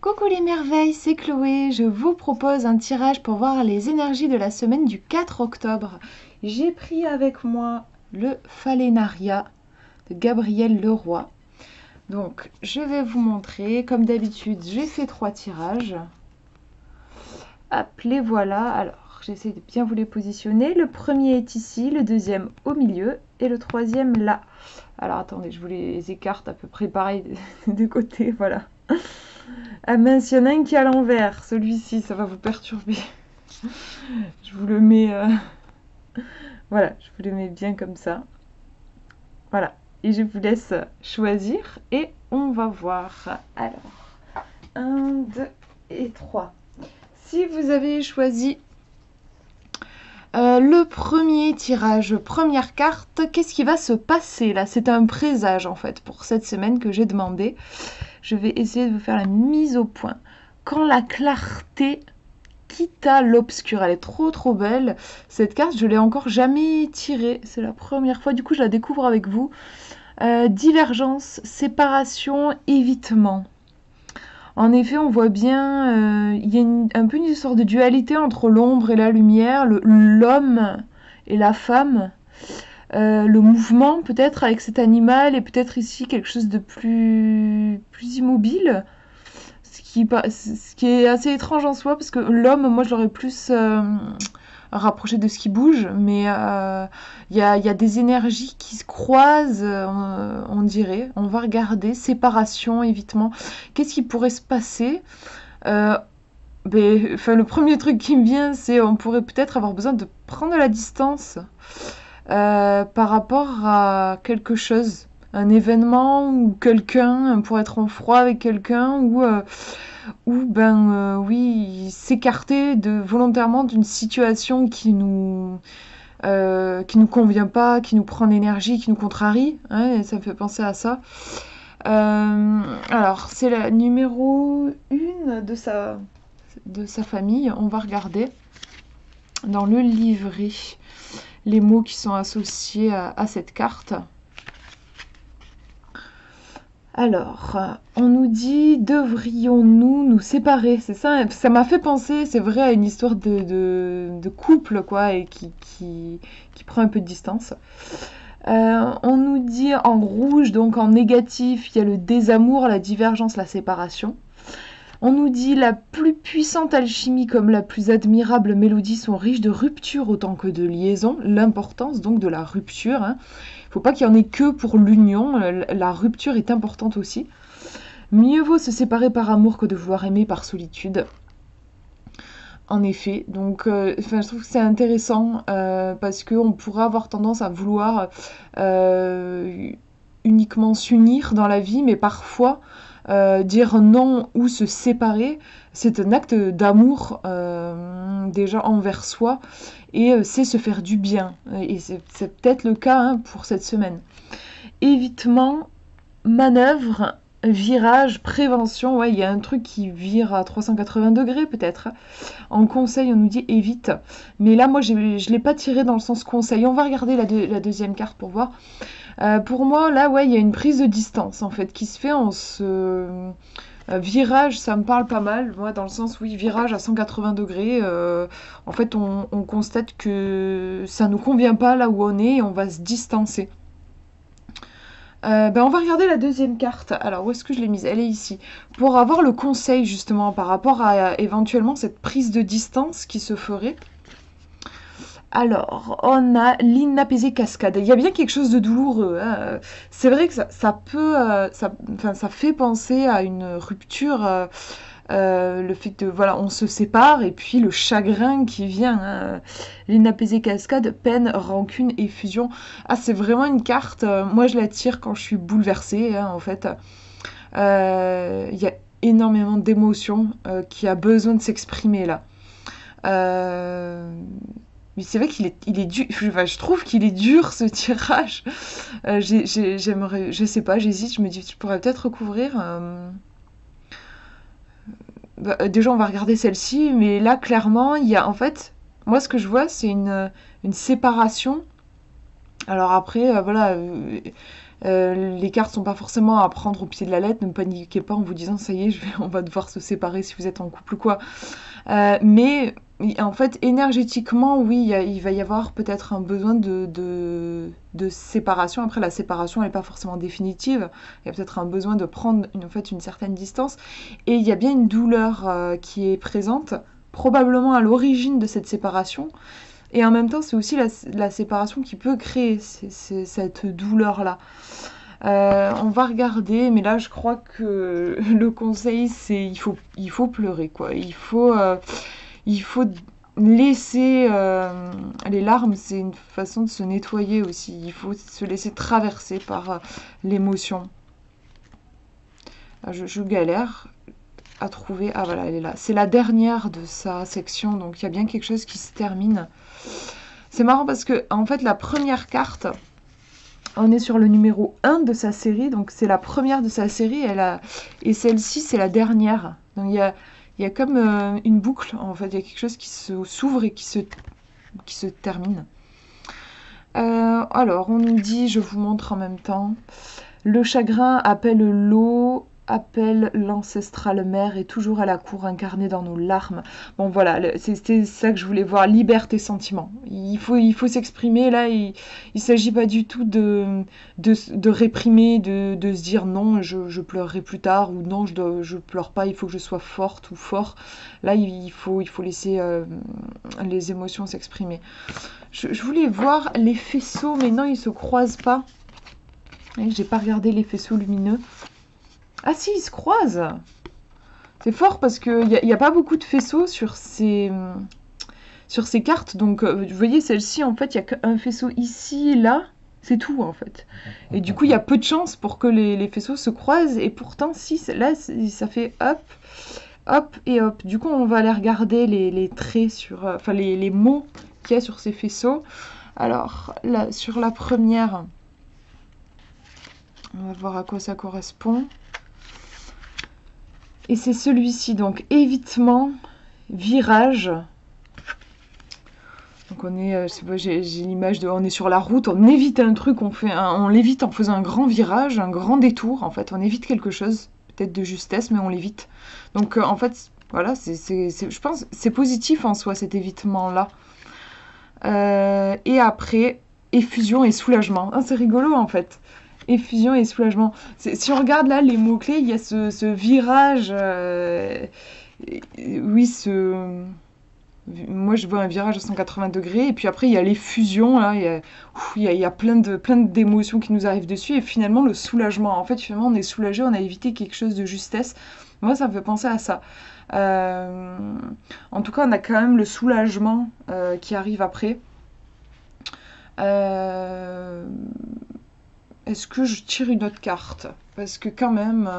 Coucou les merveilles, c'est Chloé. Je vous propose un tirage pour voir les énergies de la semaine du 4 octobre. J'ai pris avec moi le Phalénaria de Gabriel Leroy. Donc, je vais vous montrer. Comme d'habitude, j'ai fait 3 tirages. Hop, les voilà. Alors, j'essaie de bien vous les positionner. Le premier est ici, le deuxième au milieu et le troisième là. Alors, attendez, je vous les écarte à peu près pareil de côté. Voilà. Ah mince, il y en a un qui est à l'envers. Celui-ci, ça va vous perturber. Je vous le mets... Voilà, je vous le mets bien comme ça. Voilà. Et je vous laisse choisir et on va voir. Alors, 1, 2 et 3. Si vous avez choisi le premier tirage, première carte, qu'est-ce qui va se passer là? C'est un présage en fait pour cette semaine que j'ai demandé. Je vais essayer de vous faire la mise au point. Quand la clarté quitta l'obscur, elle est trop belle. Cette carte, je l'ai encore jamais tirée. C'est la première fois, du coup je la découvre avec vous. Divergence, séparation, évitement. En effet, on voit bien, il y a un peu une sorte de dualité entre l'ombre et la lumière, l'homme et la femme, le mouvement peut-être avec cet animal et peut-être ici quelque chose de plus immobile, ce qui est assez étrange en soi parce que l'homme, moi je l'aurais plus rapproché de ce qui bouge, mais il y a des énergies qui se croisent, on dirait. On va regarder, séparation, évitement. Qu'est-ce qui pourrait se passer? Le premier truc qui me vient, c'est on pourrait peut-être avoir besoin de prendre de la distance par rapport à quelque chose, un événement ou quelqu'un, pour être en froid avec quelqu'un ou oui, s'écarter volontairement d'une situation qui nous convient pas, qui nous prend l'énergie, qui nous contrarie, hein, et ça me fait penser à ça. Alors, c'est la numéro 1 de sa famille. On va regarder dans le livret les mots qui sont associés à cette carte. Alors, on nous dit, devrions-nous nous séparer? C'est ça, ça m'a fait penser, c'est vrai, à une histoire de couple, quoi, et qui prend un peu de distance. On nous dit en rouge, donc en négatif, il y a le désamour, la divergence, la séparation. On nous dit la plus puissante alchimie comme la plus admirable mélodie sont riches de rupture autant que de liaison. L'importance donc de la rupture. Hein. Il ne faut pas qu'il y en ait que pour l'union. La rupture est importante aussi. Mieux vaut se séparer par amour que de vouloir aimer par solitude. En effet, donc je trouve que c'est intéressant parce qu'on pourrait avoir tendance à vouloir uniquement s'unir dans la vie, mais parfois dire non ou se séparer, c'est un acte d'amour déjà envers soi et c'est se faire du bien. Et c'est peut-être le cas hein, pour cette semaine. Évitement, manœuvre, virage, prévention, ouais, il y a un truc qui vire à 380 degrés peut-être. En conseil, on nous dit évite. Mais là, moi, je ne l'ai pas tiré dans le sens conseil. On va regarder la deuxième carte pour voir. Pour moi, là, ouais, il y a une prise de distance, en fait, qui se fait en ce... virage, ça me parle pas mal, moi, dans le sens, oui, virage à 180 degrés. En fait, on constate que ça nous convient pas là où on est et on va se distancer. On va regarder la deuxième carte. Alors, où est-ce que je l'ai mise? Elle est ici. Pour avoir le conseil, justement, par rapport à éventuellement cette prise de distance qui se ferait. Alors, on a l'inapaisée cascade. Il y a bien quelque chose de douloureux. Hein. C'est vrai que ça peut... ça fait penser à une rupture... le fait de voilà on se sépare et puis le chagrin qui vient hein. L'inapaisée cascade, peine, rancune, effusion. Ah c'est vraiment une carte, moi je la tire quand je suis bouleversée hein, en fait. Y a énormément d'émotions qui a besoin de s'exprimer là. Mais c'est vrai qu'il est dur, je trouve qu'il est dur ce tirage. J'aimerais, je sais pas, j'hésite, je me dis je pourrais peut-être recouvrir. Déjà, on va regarder celle-ci, mais là, clairement, il y a en fait, moi, ce que je vois, c'est une séparation. Alors après, voilà, Les cartes sont pas forcément à prendre au pied de la lettre. Ne paniquez pas en vous disant ça y est, on va devoir se séparer si vous êtes en couple ou quoi. Mais en fait, énergétiquement, oui, il va y avoir peut-être un besoin de séparation. Après, la séparation n'est pas forcément définitive. Il y a peut-être un besoin de prendre en fait, une certaine distance. Et il y a bien une douleur qui est présente, probablement à l'origine de cette séparation. Et en même temps, c'est aussi la séparation qui peut créer cette douleur-là. On va regarder, mais là je crois que le conseil c'est il faut pleurer quoi. Il faut laisser les larmes, c'est une façon de se nettoyer aussi. Il faut se laisser traverser par l'émotion. Je galère à trouver. Ah voilà, elle est là. C'est la dernière de sa section, donc il y a bien quelque chose qui se termine. C'est marrant parce que en fait la première carte, on est sur le numéro 1 de sa série, donc c'est la première de sa série, et celle-ci c'est la dernière. Donc il y a comme une boucle, en fait, il y a quelque chose qui s'ouvre et qui se termine. Alors, on nous dit, je vous montre en même temps, le chagrin appelle l'eau, appelle l'ancestrale mère et toujours à la cour incarnée dans nos larmes. Bon voilà, c'était ça que je voulais voir, liberté sentiment. Il faut s'exprimer là, il s'agit pas du tout de réprimer, de se dire non, je pleurerai plus tard ou non, je pleure pas, il faut que je sois forte ou fort. Là, il faut laisser les émotions s'exprimer. Je voulais voir les faisceaux, mais non, ils se croisent pas. J'ai pas regardé les faisceaux lumineux. Ah si, ils se croisent. C'est fort parce qu'il n'y a pas beaucoup de faisceaux sur ces cartes. Donc, vous voyez, celle-ci, en fait, il n'y a qu'un faisceau ici et là. C'est tout, en fait. Et du coup, il y a peu de chances pour que les faisceaux se croisent. Et pourtant, si, là, ça fait hop, hop et hop. Du coup, on va aller regarder les traits sur... Enfin, les mots qu'il y a sur ces faisceaux. Alors, là, sur la première, on va voir à quoi ça correspond. Et c'est celui-ci, donc évitement, virage. Donc on est, j'ai l'image de, on est sur la route, on évite un truc, on l'évite en faisant un grand virage, un grand détour. En fait, on évite quelque chose, peut-être de justesse, mais on l'évite. Donc en fait, voilà, je pense, c'est positif en soi cet évitement-là. Et après, effusion et soulagement. Ah, c'est rigolo en fait. Effusion et soulagement. Si on regarde là les mots-clés, il y a ce virage. Oui, moi je vois un virage à 180 degrés. Et puis après, il y a l'effusion. Là, il y a plein d'émotions qui nous arrivent dessus. Et finalement, le soulagement. En fait, finalement, on est soulagé, on a évité quelque chose de justesse. Moi, ça me fait penser à ça. En tout cas, on a quand même le soulagement qui arrive après. Est-ce que je tire une autre carte? Parce que quand même,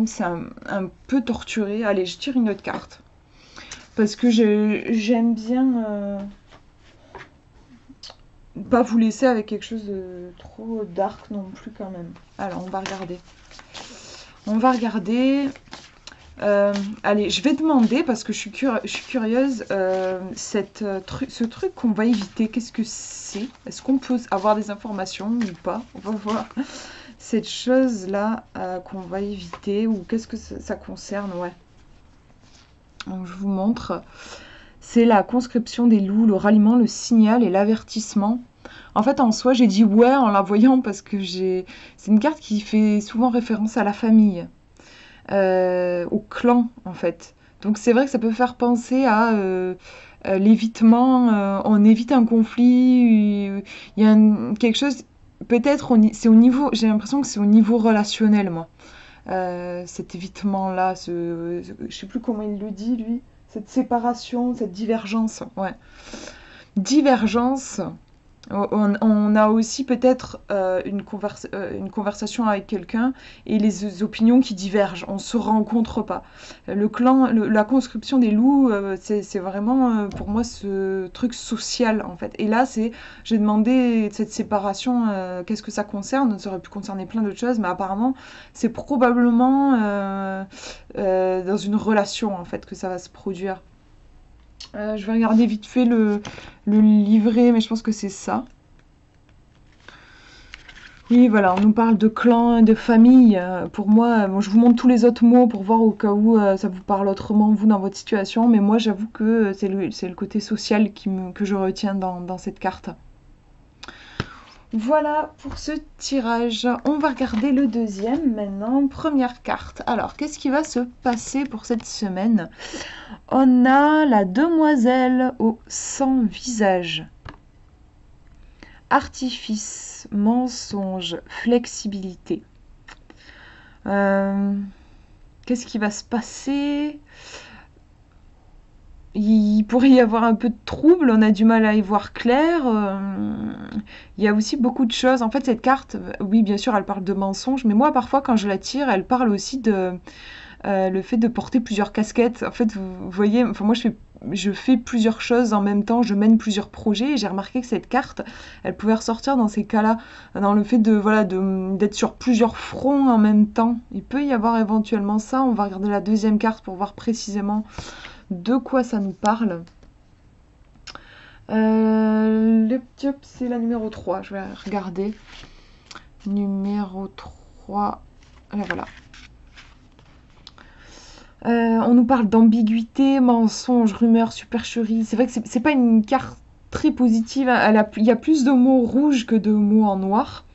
c'est un peu torturé. Allez, je tire une autre carte. Parce que j'aime bien pas vous laisser avec quelque chose de trop dark non plus quand même. Alors, on va regarder. Allez, je vais demander, parce que je suis curieuse, ce truc qu'on va éviter, qu'est-ce que c'est? Est-ce qu'on peut avoir des informations ou pas? On va voir. Cette chose-là qu'on va éviter, ou qu'est-ce que ça concerne? Ouais. Donc, je vous montre. C'est la conscription des loups, le ralliement, le signal et l'avertissement. En fait, en soi, j'ai dit ouais en la voyant parce que c'est une carte qui fait souvent référence à la famille. Au clan en fait. Donc c'est vrai que ça peut faire penser à l'évitement, on évite un conflit, il y a quelque chose, peut-être c'est au niveau, j'ai l'impression que c'est au niveau relationnel moi. Cet évitement-là, je sais plus comment il le dit lui, cette séparation, cette divergence, ouais. Divergence. On a aussi peut-être une conversation avec quelqu'un et les opinions qui divergent. On ne se rencontre pas. Le clan, la conscription des loups, c'est vraiment pour moi ce truc social en fait. Et là, j'ai demandé cette séparation, qu'est-ce que ça concerne? Ça aurait pu concerner plein d'autres choses, mais apparemment, c'est probablement dans une relation en fait que ça va se produire. Je vais regarder vite fait le livret, mais je pense que c'est ça. Et voilà, on nous parle de clan et de famille. Pour moi, bon, je vous montre tous les autres mots pour voir au cas où ça vous parle autrement, vous, dans votre situation. Mais moi, j'avoue que c'est le côté social que je retiens dans cette carte. Voilà pour ce tirage. On va regarder le deuxième maintenant. Première carte. Alors, qu'est-ce qui va se passer pour cette semaine? On a la demoiselle au 100 visages. Artifice, mensonge, flexibilité. Qu'est-ce qui va se passer? Il pourrait y avoir un peu de trouble, on a du mal à y voir clair. Il y a aussi beaucoup de choses. En fait, cette carte, oui, bien sûr, elle parle de mensonges, mais moi, parfois, quand je la tire, elle parle aussi de le fait de porter plusieurs casquettes. En fait, vous voyez, enfin, moi, je fais plusieurs choses en même temps, je mène plusieurs projets, et j'ai remarqué que cette carte, elle pouvait ressortir dans ces cas-là, dans le fait de, voilà, d'être sur plusieurs fronts en même temps. Il peut y avoir éventuellement ça. On va regarder la deuxième carte pour voir précisément de quoi ça nous parle. Le job, c'est la numéro 3. Je vais regarder. Numéro 3. Là, voilà. On nous parle d'ambiguïté, mensonge, rumeur, supercherie. C'est vrai que c'est pas une carte très positive. Il y a plus de mots rouges que de mots en noir.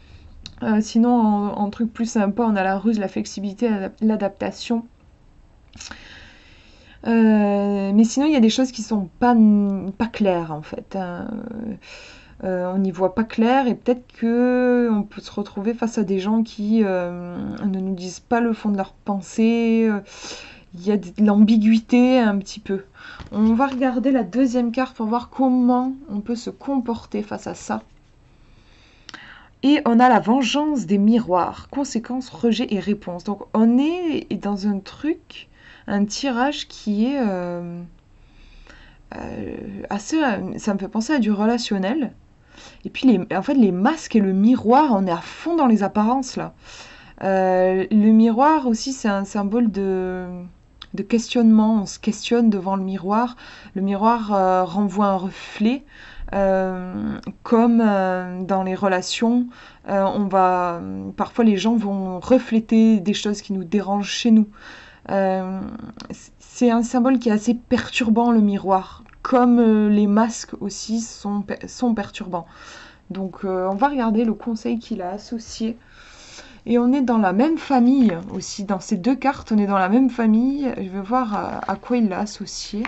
Sinon, en truc plus sympa, on a la ruse, la flexibilité, l'adaptation. Mais sinon, il y a des choses qui sont pas claires en fait. On n'y voit pas clair et peut-être que on peut se retrouver face à des gens qui ne nous disent pas le fond de leurs pensées. Il y a de l'ambiguïté un petit peu. On va regarder la deuxième carte pour voir comment on peut se comporter face à ça. Et on a la vengeance des miroirs, conséquences, rejet et réponse. Donc on est dans un truc, un tirage qui est assez... Ça me fait penser à du relationnel. Et puis en fait les masques et le miroir, on est à fond dans les apparences là. Le miroir aussi c'est un symbole de questionnement, on se questionne devant le miroir. Le miroir renvoie un reflet. Comme dans les relations, parfois les gens vont refléter des choses qui nous dérangent chez nous. C'est un symbole qui est assez perturbant, le miroir, comme les masques aussi sont perturbants. Donc on va regarder le conseil qu'il a associé. Et on est dans la même famille aussi, dans ces deux cartes, on est dans la même famille. Je vais voir à quoi il l'a associé.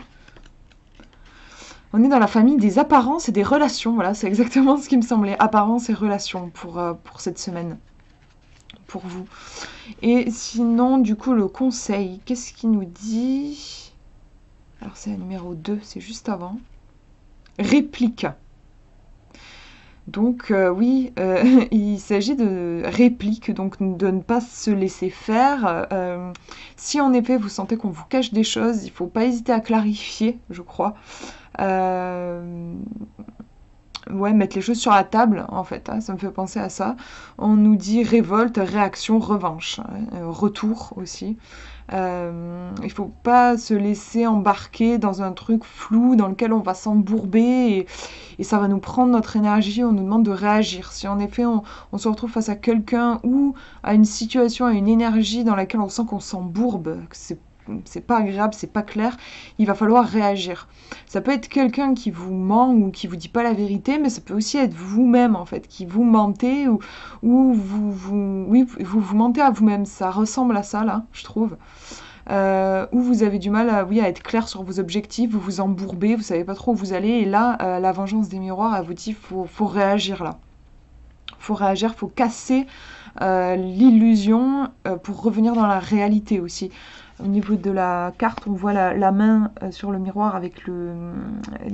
On est dans la famille des apparences et des relations. Voilà, c'est exactement ce qui me semblait. Apparences et relations pour cette semaine. Pour vous. Et sinon, du coup, le conseil, qu'est-ce qu'il nous dit? Alors, c'est la numéro 2, c'est juste avant. Réplique. Donc, oui, il s'agit de réplique, donc de ne pas se laisser faire. Si en effet, vous sentez qu'on vous cache des choses, il ne faut pas hésiter à clarifier, je crois. Ouais, mettre les choses sur la table, en fait, hein, ça me fait penser à ça. On nous dit révolte, réaction, revanche, retour aussi. Il faut pas se laisser embarquer dans un truc flou dans lequel on va s'embourber et ça va nous prendre notre énergie, on nous demande de réagir. Si en effet on se retrouve face à quelqu'un ou à une situation, à une énergie dans laquelle on sent qu'on s'embourbe, que c'est pas agréable, c'est pas clair, il va falloir réagir. Ça peut être quelqu'un qui vous ment ou qui vous dit pas la vérité, mais ça peut aussi être vous-même en fait, qui vous mentez ou vous mentez à vous-même. Ça ressemble à ça là, je trouve. Où vous avez du mal à être clair sur vos objectifs, vous vous embourbez, vous savez pas trop où vous allez, et là, la vengeance des miroirs, elle vous dit faut réagir là. Faut réagir, faut casser l'illusion pour revenir dans la réalité aussi. Au niveau de la carte, on voit la main sur le miroir avec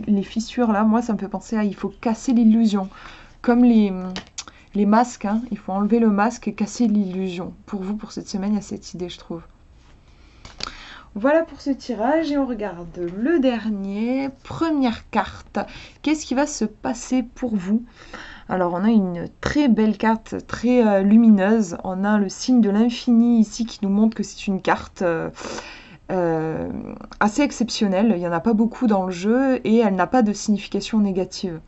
les fissures là. Moi, ça me fait penser à il faut casser l'illusion. Comme les masques, hein, il faut enlever le masque et casser l'illusion. Pour vous, pour cette semaine, il y a cette idée, je trouve. Voilà pour ce tirage et on regarde le dernier. Première carte. Qu'est-ce qui va se passer pour vous? Alors on a une très belle carte, très lumineuse. On a le signe de l'infini ici qui nous montre que c'est une carte assez exceptionnelle. Il n'y en a pas beaucoup dans le jeu et elle n'a pas de signification négative.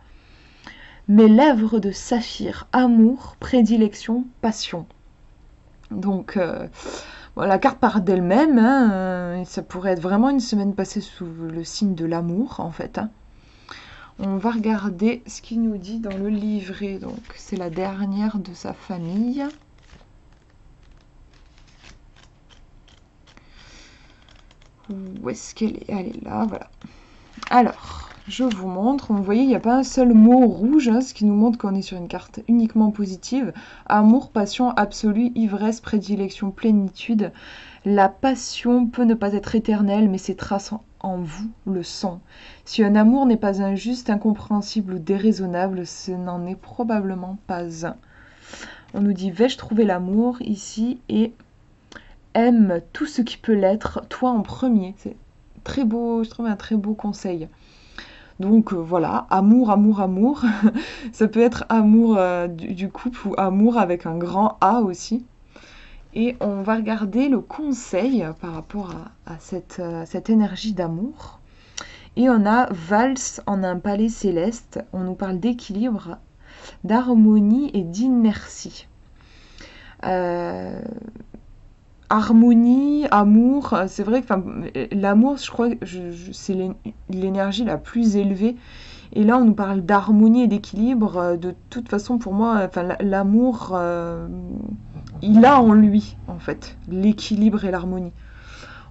Mes lèvres de saphir, amour, prédilection, passion. Donc, bon, la carte part d'elle-même, hein, ça pourrait être vraiment une semaine passée sous le signe de l'amour, en fait. Hein. On va regarder ce qu'il nous dit dans le livret. Donc, c'est la dernière de sa famille. Où est-ce qu'elle est? Elle est là, voilà. Alors, je vous montre. Vous voyez, il n'y a pas un seul mot rouge, hein, ce qui nous montre qu'on est sur une carte uniquement positive. Amour, passion absolue, ivresse, prédilection, plénitude. La passion peut ne pas être éternelle, mais ses traces en vous le sont. Si un amour n'est pas injuste, incompréhensible ou déraisonnable, ce n'en est probablement pas un. On nous dit, vais-je trouver l'amour ici et aime tout ce qui peut l'être, toi en premier. C'est très beau, je trouve un très beau conseil. Donc voilà, amour, amour, amour. Ça peut être amour du couple ou amour avec un grand A aussi. Et on va regarder le conseil par rapport à cette énergie d'amour. Et on a valse en un palais céleste. On nous parle d'équilibre, d'harmonie et d'inertie. Harmonie, amour, c'est vrai que l'amour, je crois, c'est l'énergie la plus élevée. Et là, on nous parle d'harmonie et d'équilibre. De toute façon, pour moi, l'amour, il a en lui, en fait, l'équilibre et l'harmonie.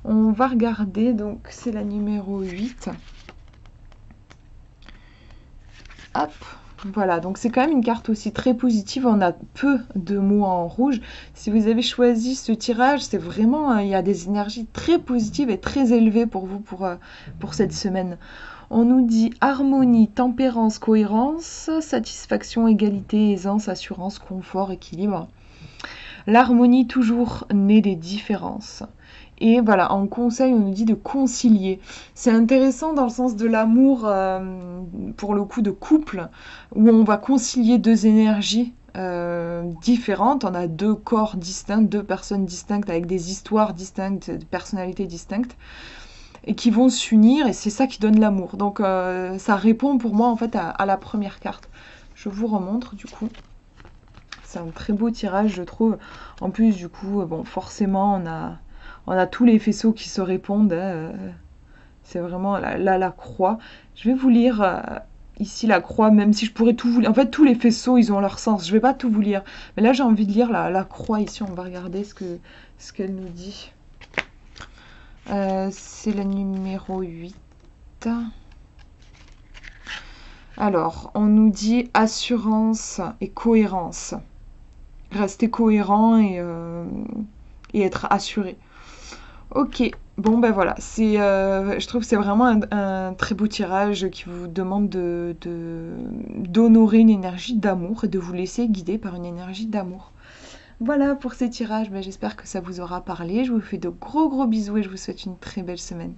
On va regarder, donc c'est la numéro 8. Hop, voilà, donc c'est quand même une carte aussi très positive, on a peu de mots en rouge. Si vous avez choisi ce tirage, c'est vraiment, il y a des énergies très positives et très élevées pour vous pour cette semaine. On nous dit harmonie, tempérance, cohérence, satisfaction, égalité, aisance, assurance, confort, équilibre. L'harmonie toujours naît des différences. Et voilà, en conseil, on nous dit de concilier. C'est intéressant dans le sens de l'amour, pour le coup de couple, où on va concilier deux énergies différentes. On a deux corps distincts, deux personnes distinctes avec des histoires distinctes, des personnalités distinctes, et qui vont s'unir, et c'est ça qui donne l'amour. Donc ça répond pour moi en fait à la première carte. Je vous remontre du coup. C'est un très beau tirage, je trouve. En plus, du coup, bon, forcément, on a tous les faisceaux qui se répondent. Hein. C'est vraiment la croix. Je vais vous lire ici la croix, même si je pourrais tout vous lire. En fait, tous les faisceaux, ils ont leur sens. Je ne vais pas tout vous lire. Mais là, j'ai envie de lire la croix ici. On va regarder ce qu'elle nous dit. C'est la numéro 8. Alors, on nous dit assurance et cohérence. Rester cohérent et être assuré. Ok, bon ben voilà, je trouve que c'est vraiment un très beau tirage qui vous demande d'honorer une énergie d'amour et de vous laisser guider par une énergie d'amour. Voilà pour ces tirages, ben j'espère que ça vous aura parlé. Je vous fais de gros bisous et je vous souhaite une très belle semaine.